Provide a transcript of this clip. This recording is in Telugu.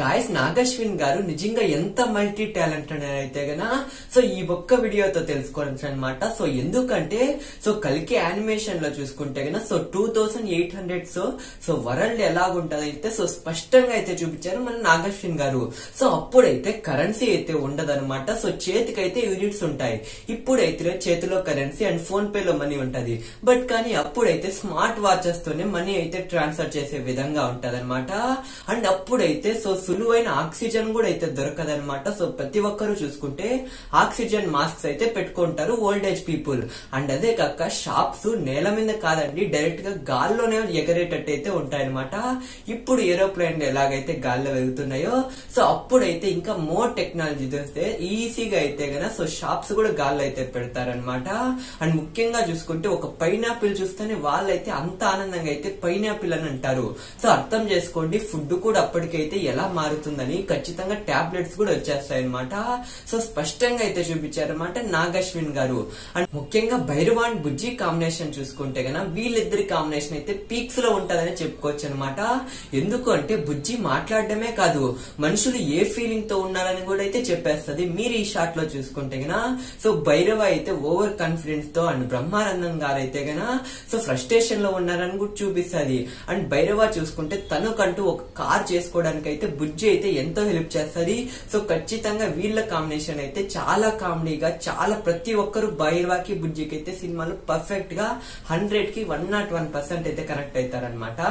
గాయస్ నాగశ్విన్ గారు నిజంగా ఎంత మల్టీ టాలెంటెడ్ అయితే గనా సో ఈ ఒక్క వీడియోతో తెలుసుకోవచ్చు అనమాట. సో ఎందుకంటే సో కల్కి యానిమేషన్ లో చూసుకుంటే గనా సో 2800 సో వరల్డ్ ఎలాగుంటది అయితే సో స్పష్టంగా అయితే చూపించారు మన నాగశ్విన్ గారు. సో అప్పుడైతే కరెన్సీ అయితే ఉండదన్నమాట. సో చేతికైతే యూనిట్స్ ఉంటాయి, ఇప్పుడైతే చేతిలో కరెన్సీ అండ్ ఫోన్ పే లో మనీ ఉంటది. బట్ కానీ అప్పుడైతే స్మార్ట్ వాచెస్ తోనే మనీ అయితే ట్రాన్స్ఫర్ చేసే విధంగా ఉంటది అనమాట. అండ్ అప్పుడైతే సో సులువైన ఆక్సిజన్ కూడా అయితే దొరకదనమాట. సో ప్రతి ఒక్కరు చూసుకుంటే ఆక్సిజన్ మాస్క్స్ అయితే పెట్టుకుంటారు ఓల్డ్ ఏజ్ పీపుల్. అండ్ అదే కాక షాప్స్ నేల మీద కాదండి, డైరెక్ట్ గా గాల్లోనే ఎగరేటట్టు అయితే ఉంటాయన్నమాట. ఇప్పుడు ఏరోప్లేన్ ఎలాగైతే గాల్లో వెళ్తున్నాయో సో అప్పుడైతే ఇంకా మోర్ టెక్నాలజీ తెస్తే ఈజీగా అయితే గన సో షాప్స్ కూడా గాల్లో అయితే పెడతారనమాట. అండ్ ముఖ్యంగా చూసుకుంటే ఒక పైనాపిల్ చూస్తేనే వాళ్ళైతే అంత ఆనందంగా అయితే పైనాపిల్ అని అంటారు. సో అర్థం చేసుకోండి ఫుడ్ కూడా అప్పటికైతే ఎలా మారుతుందని. ఖచ్చితంగా టాబ్లెట్స్ కూడా వచ్చేస్తాయి అనమాట. సో స్పష్టంగా అయితే చూపించారనమాట నాగశ్విన్ గారు. అండ్ ముఖ్యంగా భైరవ అండ్ బుజ్జి కాంబినేషన్ చూసుకుంటే గన వీళ్ళిద్దరి కాంబినేషన్ అయితే పీక్స్ లో ఉంటదని చెప్పుకోవచ్చు అనమాట. ఎందుకు అంటే బుజ్జి మాట్లాడడమే కాదు మనుషులు ఏ ఫీలింగ్ తో ఉన్నారని కూడా అయితే చెప్పేస్తుంది. మీరు ఈ షాట్ లో చూసుకుంటే గన సో భైరవ అయితే ఓవర్ కాన్ఫిడెన్స్ తో అండ్ బ్రహ్మానందం గారు అయితే గన సో ఫ్రస్ట్రేషన్ లో ఉన్నారని కూడా చూపిస్తుంది. అండ్ భైరవ చూసుకుంటే తనకంటూ ఒక కార్ చేసుకోవడానికి అయితే బుజ్జి అయితే ఎంతో హెల్ప్ చేస్తుంది. సో ఖచ్చితంగా వీళ్ళ కాంబినేషన్ అయితే చాలా కామెడీగా చాలా ప్రతి ఒక్కరు భైరవకి బుజ్జికి అయితే సినిమాలో పర్ఫెక్ట్ గా 100కి 101% అయితే కనెక్ట్ అవుతారనమాట.